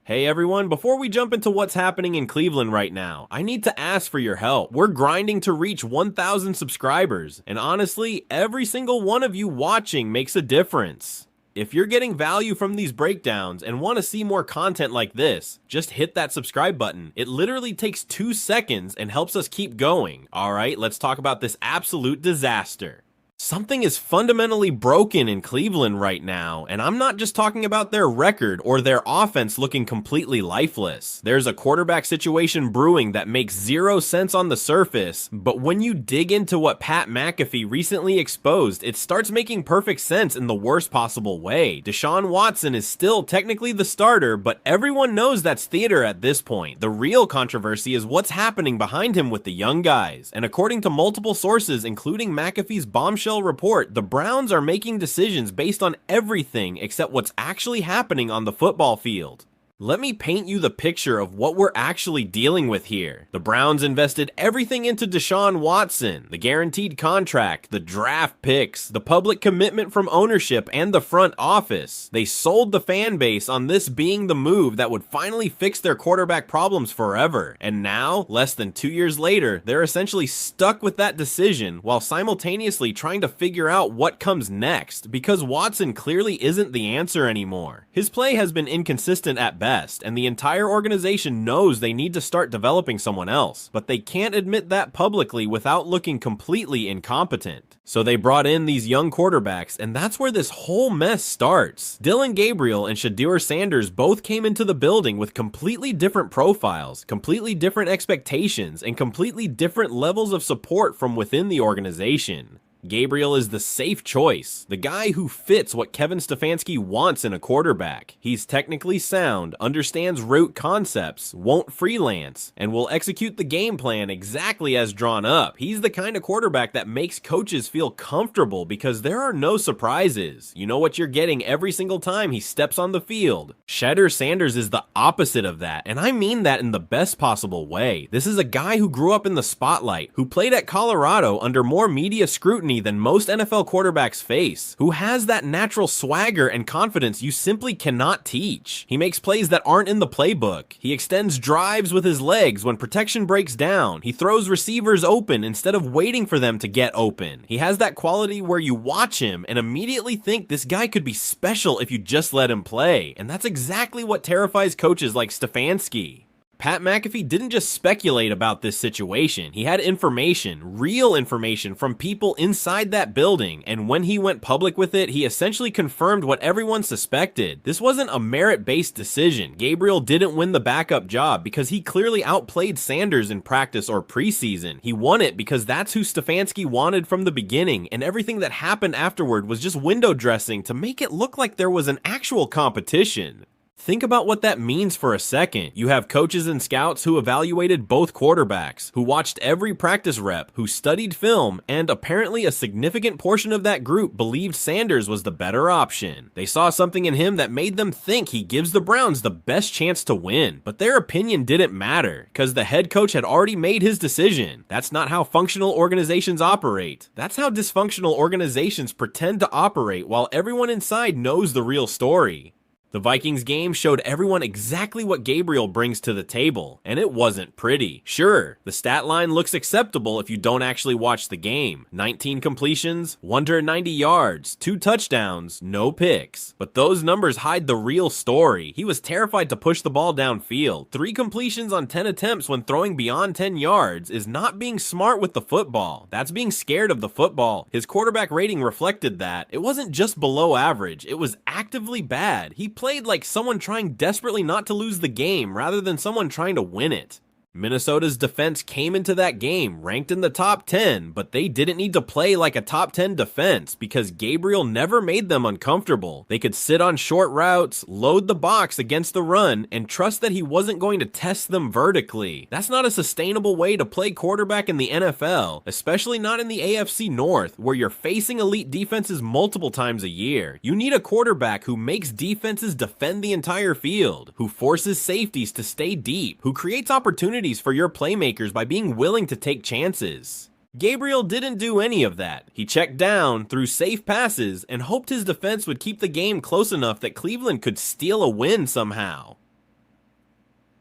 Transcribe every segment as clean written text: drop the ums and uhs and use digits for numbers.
Hey everyone, before we jump into what's happening in Cleveland right now, I need to ask for your help. We're grinding to reach 1,000 subscribers, and honestly, every single one of you watching makes a difference. If you're getting value from these breakdowns and want to see more content like this, just hit that subscribe button. It literally takes 2 seconds and helps us keep going. Alright, let's talk about this absolute disaster. Something is fundamentally broken in Cleveland right now, and I'm not just talking about their record or their offense looking completely lifeless. There's a quarterback situation brewing that makes zero sense on the surface, but when you dig into what Pat McAfee recently exposed, it starts making perfect sense in the worst possible way. Deshaun Watson is still technically the starter, but everyone knows that's theater at this point. The real controversy is what's happening behind him with the young guys, and according to multiple sources, including McAfee's bombshell report, the Browns are making decisions based on everything except what's actually happening on the football field. Let me paint you the picture of what we're actually dealing with here. The Browns invested everything into Deshaun Watson, the guaranteed contract, the draft picks, the public commitment from ownership, and the front office. They sold the fan base on this being the move that would finally fix their quarterback problems forever. And now, less than 2 years later, they're essentially stuck with that decision while simultaneously trying to figure out what comes next, because Watson clearly isn't the answer anymore. His play has been inconsistent at best, and the entire organization knows they need to start developing someone else, but they can't admit that publicly without looking completely incompetent. So they brought in these young quarterbacks, and that's where this whole mess starts. Dillon Gabriel and Shedeur Sanders both came into the building with completely different profiles, completely different expectations, and completely different levels of support from within the organization. Gabriel is the safe choice, the guy who fits what Kevin Stefanski wants in a quarterback. He's technically sound, understands route concepts, won't freelance, and will execute the game plan exactly as drawn up. He's the kind of quarterback that makes coaches feel comfortable because there are no surprises. You know what you're getting every single time he steps on the field. Shedeur Sanders is the opposite of that, and I mean that in the best possible way. This is a guy who grew up in the spotlight, who played at Colorado under more media scrutiny than most NFL quarterbacks face, who has that natural swagger and confidence you simply cannot teach. He makes plays that aren't in the playbook. He extends drives with his legs when protection breaks down. He throws receivers open instead of waiting for them to get open. He has that quality where you watch him and immediately think this guy could be special if you just let him play, and that's exactly what terrifies coaches like Stefanski. Pat McAfee didn't just speculate about this situation. He had information, real information from people inside that building, and when he went public with it, he essentially confirmed what everyone suspected. This wasn't a merit-based decision. Gabriel didn't win the backup job because he clearly outplayed Sanders in practice or preseason. He won it because that's who Stefanski wanted from the beginning, and everything that happened afterward was just window dressing to make it look like there was an actual competition. Think about what that means for a second. You have coaches and scouts who evaluated both quarterbacks, who watched every practice rep, who studied film, and apparently a significant portion of that group believed Sanders was the better option. They saw something in him that made them think he gives the Browns the best chance to win, but their opinion didn't matter, because the head coach had already made his decision. That's not how functional organizations operate. That's how dysfunctional organizations pretend to operate while everyone inside knows the real story. The Vikings game showed everyone exactly what Gabriel brings to the table, and it wasn't pretty. Sure, the stat line looks acceptable if you don't actually watch the game. 19 completions, 190 yards, 2 touchdowns, no picks. But those numbers hide the real story. He was terrified to push the ball downfield. 3 completions on 10 attempts when throwing beyond 10 yards is not being smart with the football. That's being scared of the football. His quarterback rating reflected that. It wasn't just below average, it was actively bad. He played like someone trying desperately not to lose the game rather than someone trying to win it. Minnesota's defense came into that game ranked in the top 10, but they didn't need to play like a top 10 defense because Gabriel never made them uncomfortable. They could sit on short routes, load the box against the run, and trust that he wasn't going to test them vertically. That's not a sustainable way to play quarterback in the NFL, especially not in the AFC North, where you're facing elite defenses multiple times a year. You need a quarterback who makes defenses defend the entire field, who forces safeties to stay deep, who creates opportunities for your playmakers by being willing to take chances. Gabriel didn't do any of that. He checked down, threw safe passes, and hoped his defense would keep the game close enough that Cleveland could steal a win somehow.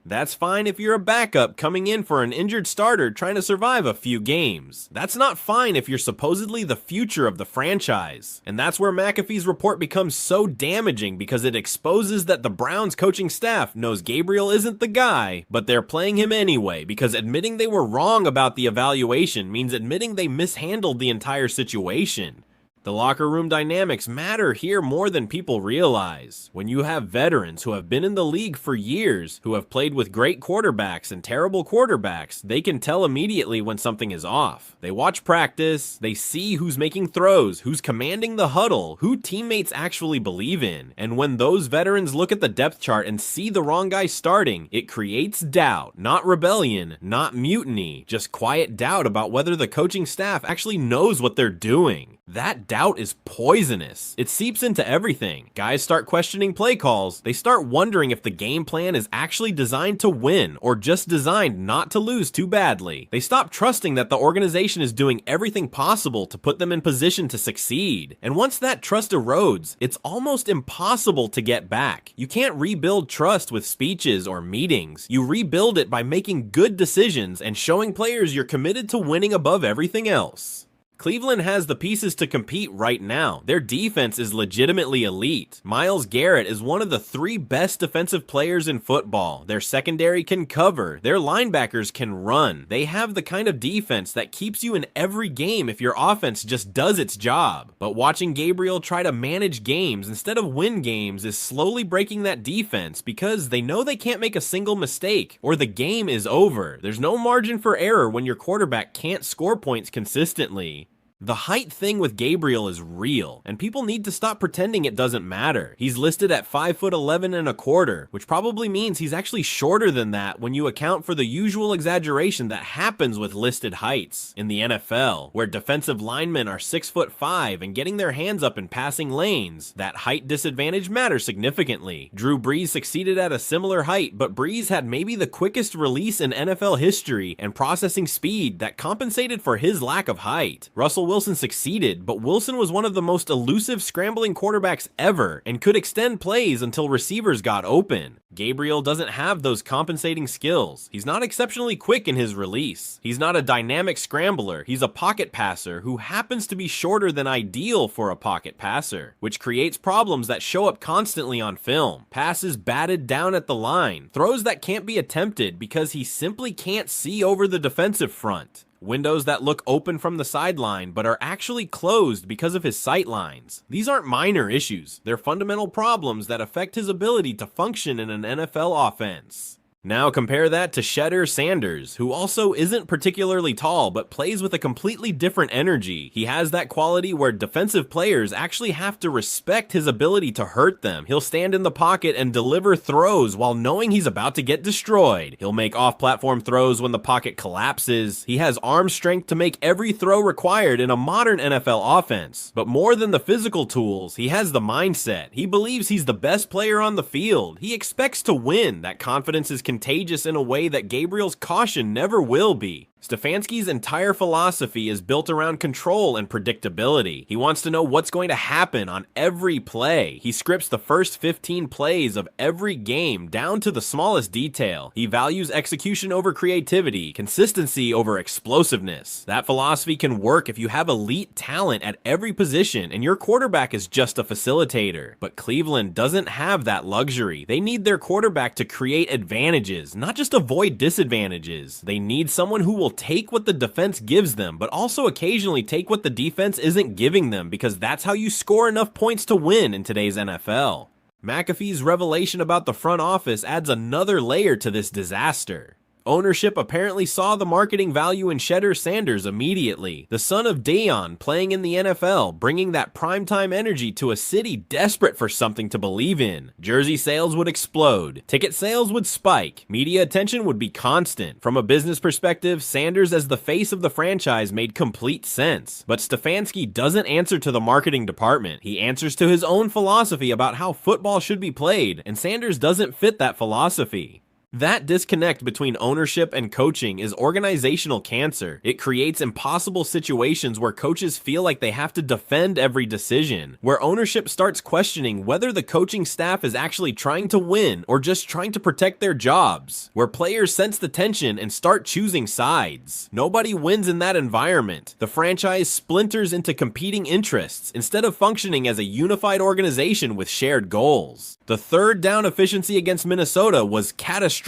That's fine if you're a backup coming in for an injured starter trying to survive a few games. That's not fine if you're supposedly the future of the franchise. And that's where McAfee's report becomes so damaging, because it exposes that the Browns coaching staff knows Gabriel isn't the guy, but they're playing him anyway, because admitting they were wrong about the evaluation means admitting they mishandled the entire situation. The locker room dynamics matter here more than people realize. When you have veterans who have been in the league for years, who have played with great quarterbacks and terrible quarterbacks, they can tell immediately when something is off. They watch practice, they see who's making throws, who's commanding the huddle, who teammates actually believe in. And when those veterans look at the depth chart and see the wrong guy starting, it creates doubt, not rebellion, not mutiny, just quiet doubt about whether the coaching staff actually knows what they're doing. That doubt is poisonous. It seeps into everything. Guys start questioning play calls. They start wondering if the game plan is actually designed to win or just designed not to lose too badly. They stop trusting that the organization is doing everything possible to put them in position to succeed. And once that trust erodes, it's almost impossible to get back. You can't rebuild trust with speeches or meetings. You rebuild it by making good decisions and showing players you're committed to winning above everything else. Cleveland has the pieces to compete right now. Their defense is legitimately elite. Myles Garrett is one of the 3 best defensive players in football. Their secondary can cover. Their linebackers can run. They have the kind of defense that keeps you in every game if your offense just does its job. But watching Gabriel try to manage games instead of win games is slowly breaking that defense, because they know they can't make a single mistake or the game is over. There's no margin for error when your quarterback can't score points consistently. The height thing with Gabriel is real, and people need to stop pretending it doesn't matter. He's listed at 5'11½", which probably means he's actually shorter than that when you account for the usual exaggeration that happens with listed heights in the NFL, where defensive linemen are 6'5" and getting their hands up in passing lanes. That height disadvantage matters significantly. Drew Brees succeeded at a similar height, but Brees had maybe the quickest release in NFL history and processing speed that compensated for his lack of height. Russell Wilson succeeded, but Wilson was one of the most elusive scrambling quarterbacks ever and could extend plays until receivers got open. Gabriel doesn't have those compensating skills. He's not exceptionally quick in his release. He's not a dynamic scrambler. He's a pocket passer who happens to be shorter than ideal for a pocket passer, which creates problems that show up constantly on film. Passes batted down at the line, throws that can't be attempted because he simply can't see over the defensive front. Windows that look open from the sideline but are actually closed because of his sight lines. These aren't minor issues. They're fundamental problems that affect his ability to function in an NFL offense. Now compare that to Shedeur Sanders, who also isn't particularly tall but plays with a completely different energy. He has that quality where defensive players actually have to respect his ability to hurt them. He'll stand in the pocket and deliver throws while knowing he's about to get destroyed. He'll make off-platform throws when the pocket collapses. He has arm strength to make every throw required in a modern NFL offense. But more than the physical tools, he has the mindset. He believes he's the best player on the field. He expects to win. That confidence is contagious in a way that Gabriel's caution never will be. Stefanski's entire philosophy is built around control and predictability. He wants to know what's going to happen on every play. He scripts the first 15 plays of every game down to the smallest detail. He values execution over creativity, consistency over explosiveness. That philosophy can work if you have elite talent at every position and your quarterback is just a facilitator. But Cleveland doesn't have that luxury. They need their quarterback to create advantages, not just avoid disadvantages. They need someone who will take what the defense gives them, but also occasionally take what the defense isn't giving them, because that's how you score enough points to win in today's NFL. McAfee's revelation about the front office adds another layer to this disaster. Ownership apparently saw the marketing value in Shedeur Sanders immediately, the son of Deion playing in the NFL, bringing that primetime energy to a city desperate for something to believe in. Jersey sales would explode, ticket sales would spike, media attention would be constant. From a business perspective, Sanders as the face of the franchise made complete sense. But Stefanski doesn't answer to the marketing department. He answers to his own philosophy about how football should be played, and Sanders doesn't fit that philosophy. That disconnect between ownership and coaching is organizational cancer. It creates impossible situations where coaches feel like they have to defend every decision, where ownership starts questioning whether the coaching staff is actually trying to win or just trying to protect their jobs, where players sense the tension and start choosing sides. Nobody wins in that environment. The franchise splinters into competing interests instead of functioning as a unified organization with shared goals. The third down efficiency against Minnesota was catastrophic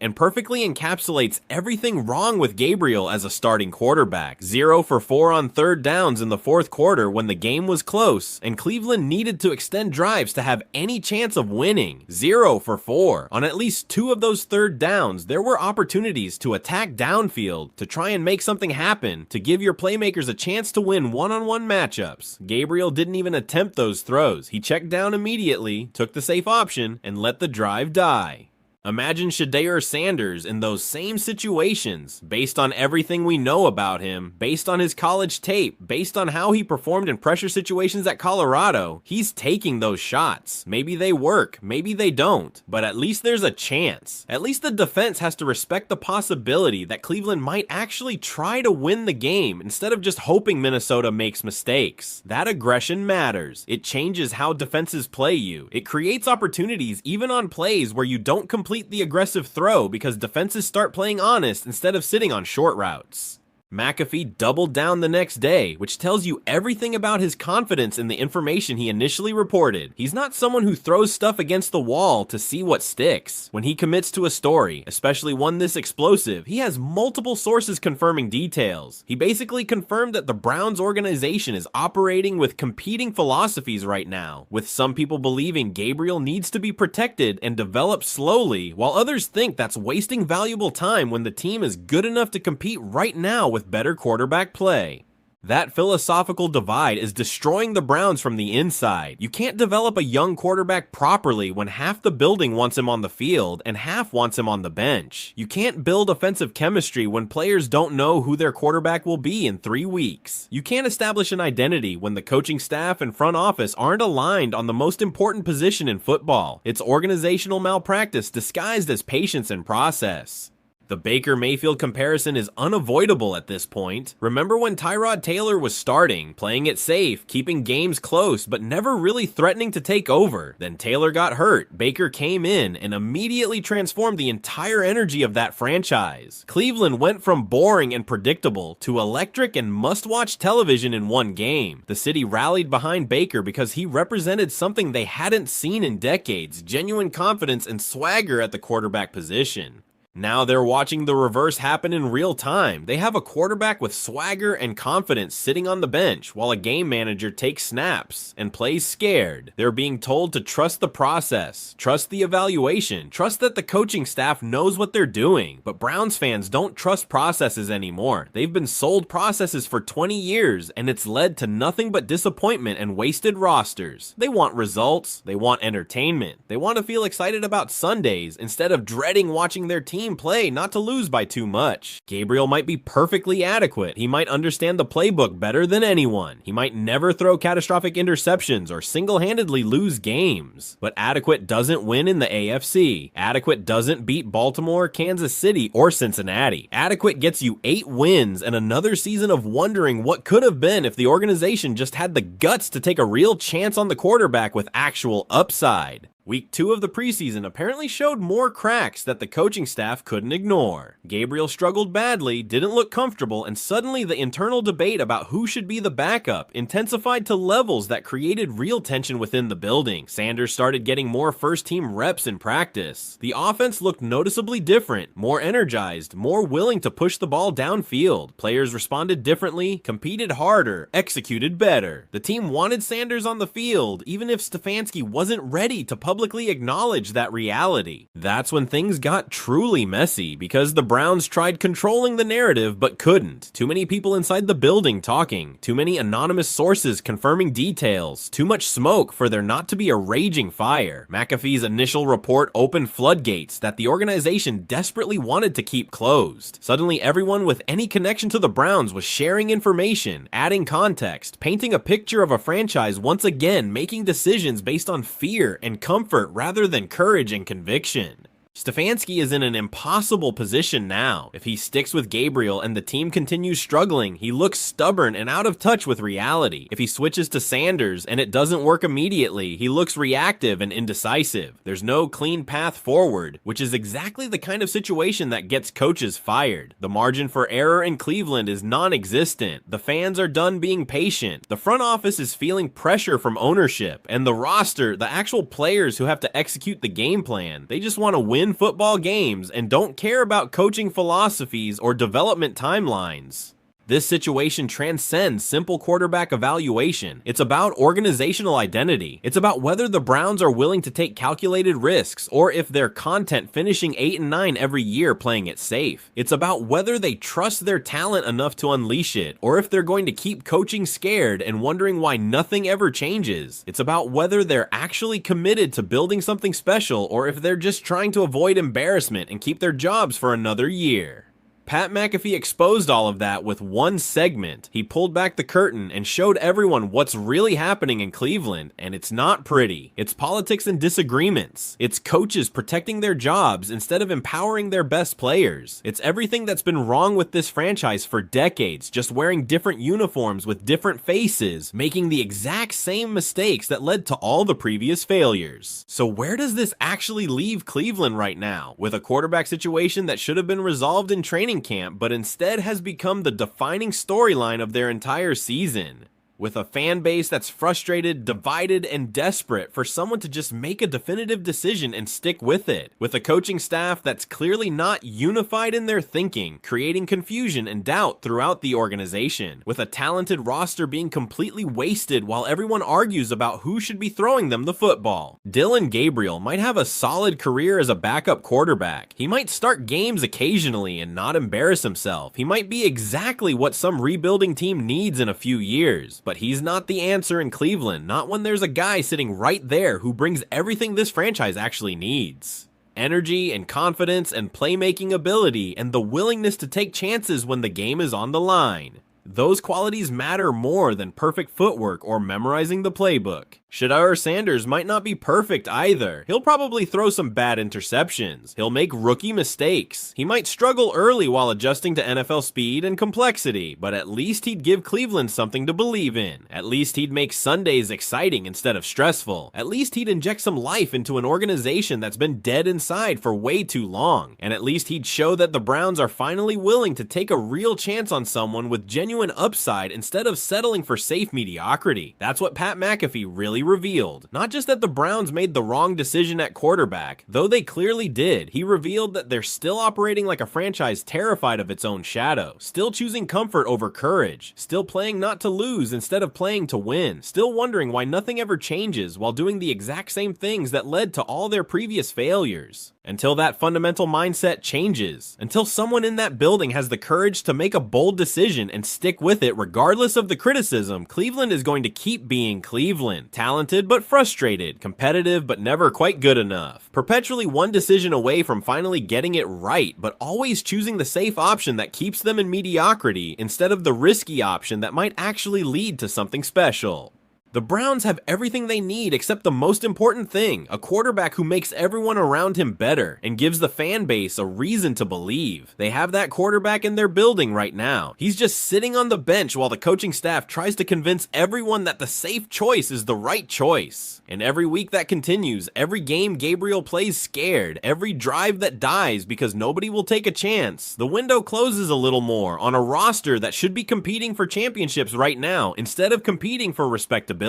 and perfectly encapsulates everything wrong with Gabriel as a starting quarterback. 0 for 4 on third downs in the fourth quarter when the game was close and Cleveland needed to extend drives to have any chance of winning. 0 for 4. On at least 2 of those third downs, there were opportunities to attack downfield, to try and make something happen, to give your playmakers a chance to win one-on-one matchups. Gabriel didn't even attempt those throws. He checked down immediately, took the safe option, and let the drive die. Imagine Shedeur Sanders in those same situations, based on everything we know about him, based on his college tape, based on how he performed in pressure situations at Colorado. He's taking those shots. Maybe they work, maybe they don't, but at least there's a chance. At least the defense has to respect the possibility that Cleveland might actually try to win the game instead of just hoping Minnesota makes mistakes. That aggression matters. It changes how defenses play you. It creates opportunities even on plays where you don't complete the aggressive throw because defenses start playing honest instead of sitting on short routes. Mcaffe doubled down the next day, which tells you everything about his confidence in the information he initially reported. He's not someone who throws stuff against the wall to see what sticks. When he commits to a story, especially one this explosive, he has multiple sources confirming details. He basically confirmed that the Browns organization is operating with competing philosophies right now, with some people believing Gabriel needs to be protected and develop slowly, while others think that's wasting valuable time when the team is good enough to compete right now with better quarterback play. That philosophical divide is destroying the Browns from the inside. You can't develop a young quarterback properly when half the building wants him on the field and half wants him on the bench. You can't build offensive chemistry when players don't know who their quarterback will be in 3 weeks. You can't establish an identity when the coaching staff and front office aren't aligned on the most important position in football. It's organizational malpractice disguised as patience and process. The Baker Mayfield comparison is unavoidable at this point. Remember when Tyrod Taylor was starting, playing it safe, keeping games close, but never really threatening to take over? Then Taylor got hurt, Baker came in, and immediately transformed the entire energy of that franchise. Cleveland went from boring and predictable to electric and must-watch television in one game. The city rallied behind Baker because he represented something they hadn't seen in decades: genuine confidence and swagger at the quarterback position. Now they're watching the reverse happen in real time. They have a quarterback with swagger and confidence sitting on the bench while a game manager takes snaps and plays scared. They're being told to trust the process, trust the evaluation, trust that the coaching staff knows what they're doing. But Browns fans don't trust processes anymore. They've been sold processes for 20 years and it's led to nothing but disappointment and wasted rosters. They want results, they want entertainment, they want to feel excited about Sundays instead of dreading watching their team play not to lose by too much. Gabriel might be perfectly adequate. He might understand the playbook better than anyone. He might never throw catastrophic interceptions or single-handedly lose games. But adequate doesn't win in the AFC. Adequate doesn't beat Baltimore, Kansas City, or Cincinnati. Adequate gets you 8 wins and another season of wondering what could have been if the organization just had the guts to take a real chance on the quarterback with actual upside. Week 2 of the preseason apparently showed more cracks that the coaching staff couldn't ignore. Gabriel struggled badly, didn't look comfortable, and suddenly the internal debate about who should be the backup intensified to levels that created real tension within the building. Sanders started getting more first-team reps in practice. The offense looked noticeably different, more energized, more willing to push the ball downfield. Players responded differently, competed harder, executed better. The team wanted Sanders on the field, even if Stefanski wasn't ready to publicly acknowledge that reality. That's when things got truly messy, because the Browns tried controlling the narrative but couldn't. Too many people inside the building talking, too many anonymous sources confirming details, too much smoke for there not to be a raging fire. McAfee's initial report opened floodgates that the organization desperately wanted to keep closed. Suddenly everyone with any connection to the Browns was sharing information, adding context, painting a picture of a franchise once again making decisions based on fear and comfort rather than courage and conviction. Stefanski is in an impossible position now. If he sticks with Gabriel and the team continues struggling, he looks stubborn and out of touch with reality. If he switches to Sanders and it doesn't work immediately, he looks reactive and indecisive. There's no clean path forward, which is exactly the kind of situation that gets coaches fired. The margin for error in Cleveland is non-existent. The fans are done being patient. The front office is feeling pressure from ownership, and the roster, the actual players who have to execute the game plan, they just want to win football games and don't care about coaching philosophies or development timelines. This situation transcends simple quarterback evaluation. It's about organizational identity. It's about whether the Browns are willing to take calculated risks or if they're content finishing 8-9 every year playing it safe. It's about whether they trust their talent enough to unleash it or if they're going to keep coaching scared and wondering why nothing ever changes. It's about whether they're actually committed to building something special or if they're just trying to avoid embarrassment and keep their jobs for another year. Pat McAfee exposed all of that with one segment. He pulled back the curtain and showed everyone what's really happening in Cleveland, and it's not pretty. It's politics and disagreements. It's coaches protecting their jobs instead of empowering their best players. It's everything that's been wrong with this franchise for decades, just wearing different uniforms with different faces, making the exact same mistakes that led to all the previous failures. So where does this actually leave Cleveland right now? With a quarterback situation that should have been resolved in training camp, but instead has become the defining storyline of their entire season. With a fan base that's frustrated, divided, and desperate for someone to just make a definitive decision and stick with it. With a coaching staff that's clearly not unified in their thinking, creating confusion and doubt throughout the organization. With a talented roster being completely wasted while everyone argues about who should be throwing them the football. Dillon Gabriel might have a solid career as a backup quarterback. He might start games occasionally and not embarrass himself. He might be exactly what some rebuilding team needs in a few years. But he's not the answer in Cleveland, not when there's a guy sitting right there who brings everything this franchise actually needs. Energy and confidence and playmaking ability and the willingness to take chances when the game is on the line. Those qualities matter more than perfect footwork or memorizing the playbook. Shedeur Sanders might not be perfect either. He'll probably throw some bad interceptions. He'll make rookie mistakes. He might struggle early while adjusting to NFL speed and complexity, but at least he'd give Cleveland something to believe in. At least he'd make Sundays exciting instead of stressful. At least he'd inject some life into an organization that's been dead inside for way too long. And at least he'd show that the Browns are finally willing to take a real chance on someone with genuine upside instead of settling for safe mediocrity. That's what Pat McAfee really revealed. Not just that the Browns made the wrong decision at quarterback, though they clearly did. He revealed that they're still operating like a franchise terrified of its own shadow, still choosing comfort over courage, still playing not to lose instead of playing to win, still wondering why nothing ever changes while doing the exact same things that led to all their previous failures. Until that fundamental mindset changes, until someone in that building has the courage to make a bold decision and stick with it regardless of the criticism, Cleveland is going to keep being Cleveland. Talented but frustrated, competitive but never quite good enough. Perpetually one decision away from finally getting it right, but always choosing the safe option that keeps them in mediocrity instead of the risky option that might actually lead to something special. The Browns have everything they need except the most important thing, a quarterback who makes everyone around him better and gives the fan base a reason to believe. They have that quarterback in their building right now. He's just sitting on the bench while the coaching staff tries to convince everyone that the safe choice is the right choice. And every week that continues, every game Gabriel plays scared, every drive that dies because nobody will take a chance, the window closes a little more on a roster that should be competing for championships right now instead of competing for respectability.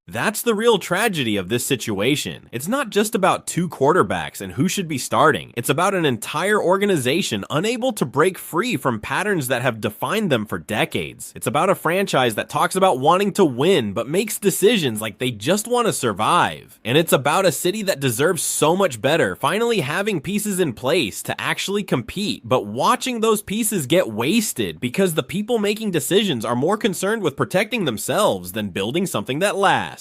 That's the real tragedy of this situation. It's not just about two quarterbacks and who should be starting. It's about an entire organization unable to break free from patterns that have defined them for decades. It's about a franchise that talks about wanting to win but makes decisions like they just want to survive. And it's about a city that deserves so much better, finally having pieces in place to actually compete, but watching those pieces get wasted because the people making decisions are more concerned with protecting themselves than building something that lasts.